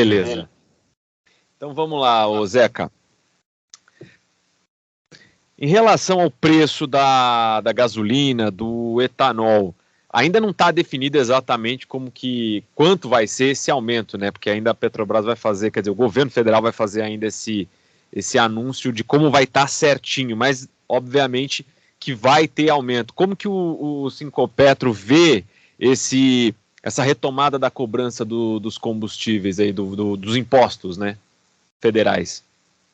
Beleza. Então vamos lá, ô Zeca. Em relação ao preço da gasolina, do etanol, ainda não está definido exatamente quanto vai ser esse aumento, né? Porque ainda a Petrobras vai fazer, quer dizer, o governo federal vai fazer ainda esse anúncio de como vai estar certinho, mas obviamente que vai ter aumento. Como que o Sinqopetro vê essa retomada da cobrança dos combustíveis aí, dos impostos, né, federais?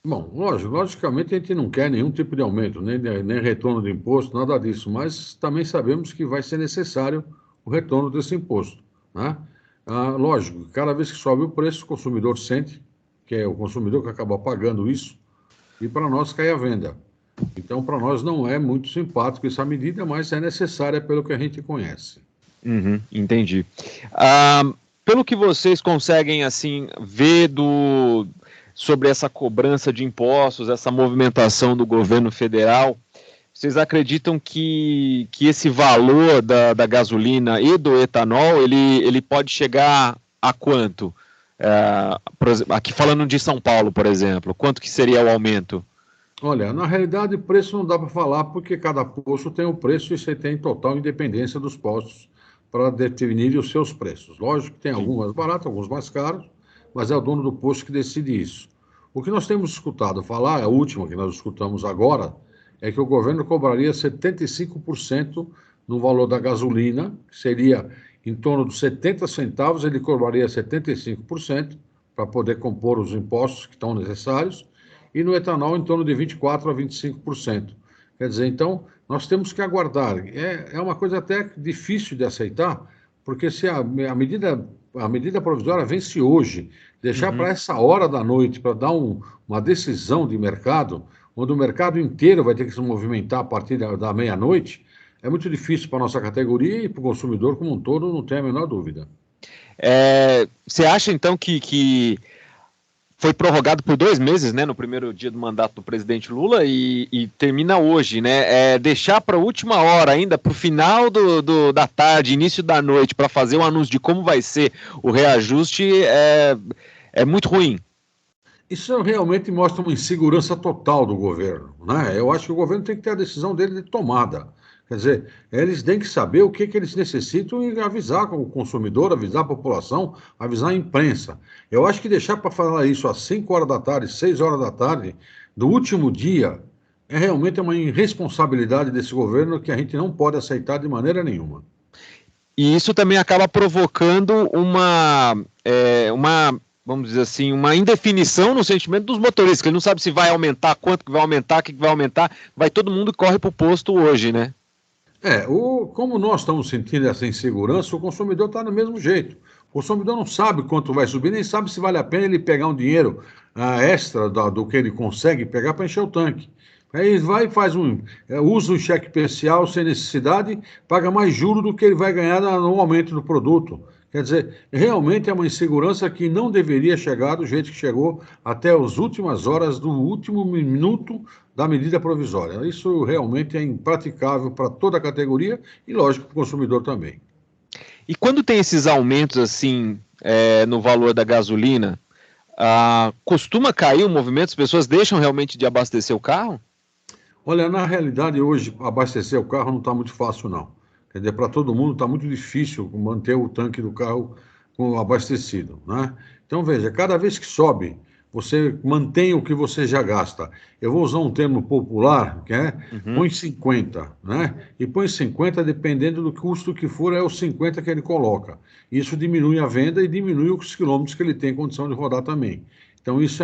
Bom, logicamente a gente não quer nenhum tipo de aumento, nem retorno de imposto, nada disso, mas também sabemos que vai ser necessário o retorno desse imposto, né? Lógico, cada vez que sobe o preço, o consumidor sente, que é o consumidor que acaba pagando isso, e para nós cai a venda. Então, para nós não é muito simpático essa medida, mas é necessária pelo que a gente conhece. Entendi. Pelo que vocês conseguem assim ver sobre essa cobrança de impostos, essa movimentação do governo federal, vocês acreditam que esse valor da gasolina e do etanol, ele pode chegar a quanto? Aqui falando de São Paulo, por exemplo, quanto que seria o aumento? Olha, na realidade, preço não dá para falar, porque cada posto tem um preço e você tem total independência dos postos para definir os seus preços. Lógico que tem alguns mais baratos, alguns mais caros, mas é o dono do posto que decide isso. O que nós temos escutado falar, a última que nós escutamos agora, é que o governo cobraria 75% no valor da gasolina, que seria em torno de 70 centavos, ele cobraria 75% para poder compor os impostos que estão necessários, e no etanol em torno de 24% a 25%. Quer dizer, então, nós temos que aguardar. É uma coisa até difícil de aceitar, porque se a medida provisória vence hoje, deixar para essa hora da noite, para dar uma decisão de mercado, onde o mercado inteiro vai ter que se movimentar a partir da meia-noite, é muito difícil para a nossa categoria e para o consumidor como um todo, não tem a menor dúvida. Você acha, então, que foi prorrogado por 2 meses, né, no primeiro dia do mandato do presidente Lula e termina hoje, né? Deixar para a última hora, ainda para o final da tarde, início da noite, para fazer um anúncio de como vai ser o reajuste é muito ruim. Isso realmente mostra uma insegurança total do governo, né? Eu acho que o governo tem que ter a decisão dele de tomada. Quer dizer, eles têm que saber o que eles necessitam e avisar o consumidor, avisar a população, avisar a imprensa. Eu acho que deixar para falar isso às 5 horas da tarde, 6 horas da tarde, do último dia, é realmente uma irresponsabilidade desse governo que a gente não pode aceitar de maneira nenhuma. E isso também acaba provocando vamos dizer assim, uma indefinição no sentimento dos motoristas, que ele não sabe se vai aumentar, quanto que vai aumentar, o que vai aumentar, vai todo mundo que corre para o posto hoje, né? Como nós estamos sentindo essa insegurança, o consumidor está do mesmo jeito. O consumidor não sabe quanto vai subir, nem sabe se vale a pena ele pegar um dinheiro extra do que ele consegue pegar para encher o tanque. Aí vai e usa um cheque especial sem necessidade, paga mais juros do que ele vai ganhar no aumento do produto. Quer dizer, realmente é uma insegurança que não deveria chegar do jeito que chegou até as últimas horas do último minuto da medida provisória. Isso realmente é impraticável para toda a categoria e, lógico, para o consumidor também. E quando tem esses aumentos assim no valor da gasolina, costuma cair o movimento? As pessoas deixam realmente de abastecer o carro? Olha, na realidade, hoje, abastecer o carro não está muito fácil, não. Quer dizer, para todo mundo está muito difícil manter o tanque do carro abastecido, né? Então, veja, cada vez que sobe, você mantém o que você já gasta. Eu vou usar um termo popular, que é põe 50, né? E põe 50 dependendo do custo que for, é os 50 que ele coloca. Isso diminui a venda e diminui os quilômetros que ele tem condição de rodar também. Então, isso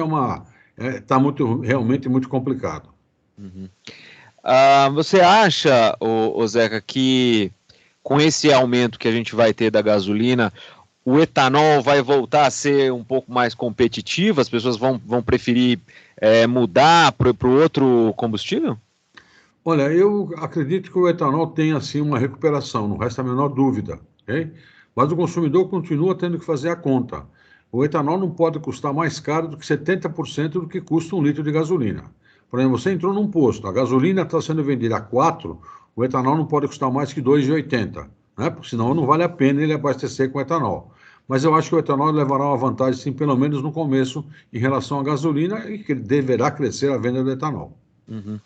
está realmente muito complicado. Você acha, Zeca, que com esse aumento que a gente vai ter da gasolina, o etanol vai voltar a ser um pouco mais competitivo? As pessoas vão preferir mudar para o outro combustível? Olha, eu acredito que o etanol tenha, assim, uma recuperação, não resta a menor dúvida, ok? Mas o consumidor continua tendo que fazer a conta. O etanol não pode custar mais caro do que 70% do que custa 1 litro de gasolina. Por exemplo, você entrou num posto, a gasolina está sendo vendida a 4, o etanol não pode custar mais que 2,80, né? Porque senão não vale a pena ele abastecer com etanol. Mas eu acho que o etanol levará uma vantagem, sim, pelo menos no começo, em relação à gasolina, e que deverá crescer a venda do etanol. Uhum.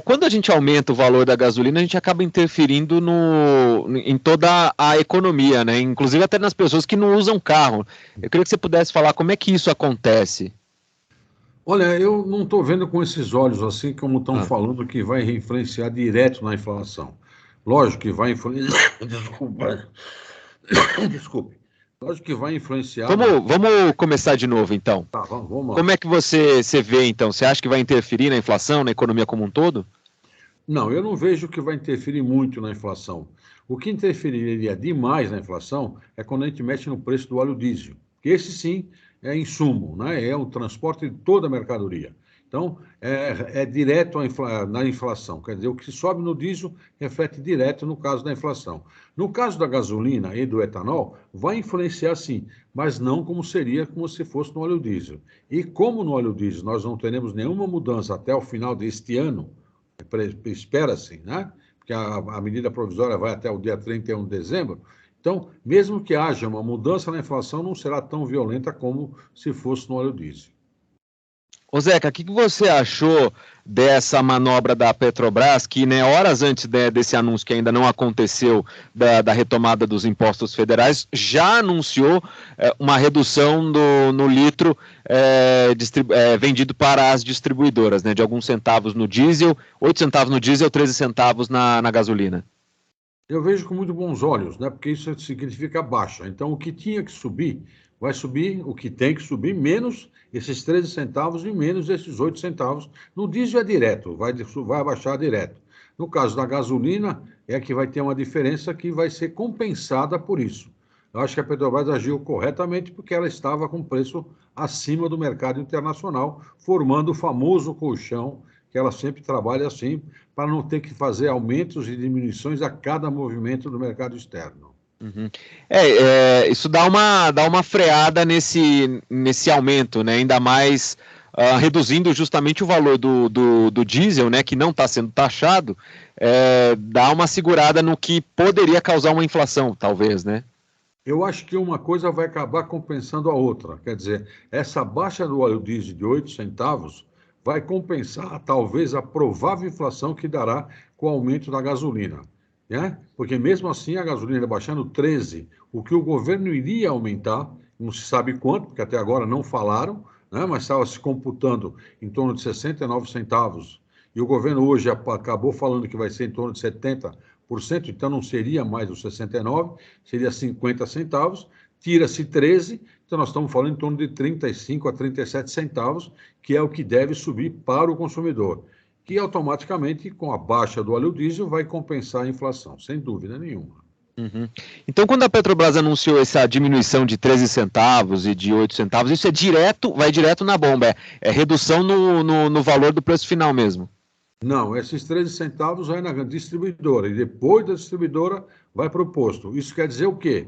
Quando a gente aumenta o valor da gasolina, a gente acaba interferindo em toda a economia, né? Inclusive até nas pessoas que não usam carro. Eu queria que você pudesse falar como é que isso acontece. Olha, eu não estou vendo com esses olhos assim como estão Ah. falando que vai influenciar direto na inflação. Lógico que vai influenciar. Desculpa. Desculpe. Lógico que vai influenciar. Vamos começar de novo, então. Tá, vamos lá. Como é que você vê, então? Você acha que vai interferir na inflação, na economia como um todo? Não, eu não vejo que vai interferir muito na inflação. O que interferiria demais na inflação é quando a gente mexe no preço do óleo diesel, que esse sim é insumo, né? É o transporte de toda a mercadoria. Então, é direto na inflação. Quer dizer, o que sobe no diesel reflete direto no caso da inflação. No caso da gasolina e do etanol, vai influenciar sim, mas não como seria como se fosse no óleo diesel. E como no óleo diesel nós não teremos nenhuma mudança até o final deste ano, espera-se, né? Porque a medida provisória vai até o dia 31 de dezembro. Então, mesmo que haja uma mudança na inflação, não será tão violenta como se fosse no óleo diesel. Ô Zeca, o que você achou dessa manobra da Petrobras, que, né, horas antes desse anúncio, que ainda não aconteceu, da retomada dos impostos federais, já anunciou uma redução no litro vendido para as distribuidoras, né, de alguns centavos no diesel, 8 centavos no diesel, 13 centavos na gasolina? Eu vejo com muito bons olhos, né? Porque isso significa baixa. Então, o que tinha que subir, vai subir o que tem que subir, menos esses 13 centavos e menos esses 8 centavos. No diesel é direto, vai abaixar direto. No caso da gasolina, é que vai ter uma diferença que vai ser compensada por isso. Eu acho que a Petrobras agiu corretamente porque ela estava com preço acima do mercado internacional, formando o famoso colchão que ela sempre trabalha assim, para não ter que fazer aumentos e diminuições a cada movimento do mercado externo. Uhum. Isso dá uma freada nesse aumento, né? Ainda mais reduzindo justamente o valor do diesel, né? Que não está sendo taxado, dá uma segurada no que poderia causar uma inflação, talvez, né? Eu acho que uma coisa vai acabar compensando a outra. Quer dizer, essa baixa do óleo diesel de 8 centavos vai compensar, talvez, a provável inflação que dará com o aumento da gasolina. Né? Porque, mesmo assim, a gasolina baixando 13, o que o governo iria aumentar, não se sabe quanto, porque até agora não falaram, né? Mas estava se computando em torno de 69 centavos. E o governo hoje acabou falando que vai ser em torno de 70%, então não seria mais os 69, seria 50 centavos, tira-se 13, então nós estamos falando em torno de 35 a 37 centavos, que é o que deve subir para o consumidor, que automaticamente, com a baixa do óleo diesel, vai compensar a inflação, sem dúvida nenhuma. Uhum. Então, quando a Petrobras anunciou essa diminuição de 13 centavos e de 8 centavos, isso vai direto na bomba, é redução no valor do preço final mesmo. Não, esses 13 centavos vai na distribuidora e depois da distribuidora vai para o posto. Isso quer dizer o quê?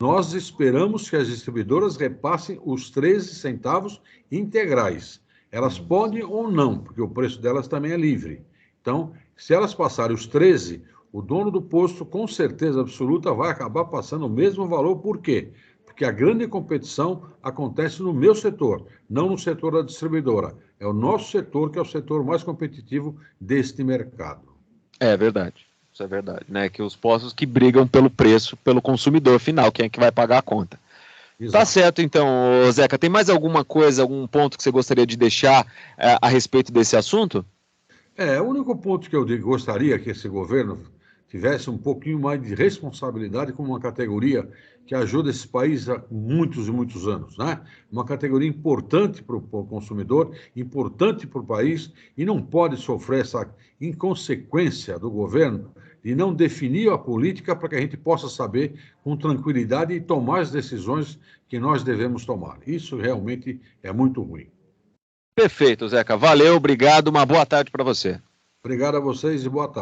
Nós esperamos que as distribuidoras repassem os 13 centavos integrais. Elas podem ou não, porque o preço delas também é livre. Então, se elas passarem os 13, o dono do posto, com certeza absoluta, vai acabar passando o mesmo valor. Por quê? Porque a grande competição acontece no meu setor, não no setor da distribuidora. É o nosso setor que é o setor mais competitivo deste mercado. É verdade. Isso é verdade, né? Que os postos que brigam pelo preço, pelo consumidor final, quem é que vai pagar a conta. Exato. Tá certo, então, Zeca. Tem mais alguma coisa, algum ponto que você gostaria de deixar a respeito desse assunto? O único ponto que eu gostaria que esse governo tivesse um pouquinho mais de responsabilidade como uma categoria que ajuda esse país há muitos e muitos anos, né? Uma categoria importante para o consumidor, importante para o país, e não pode sofrer essa inconsequência do governo de não definir a política para que a gente possa saber com tranquilidade e tomar as decisões que nós devemos tomar. Isso realmente é muito ruim. Perfeito, Zeca. Valeu, obrigado, uma boa tarde para você. Obrigado a vocês e boa tarde.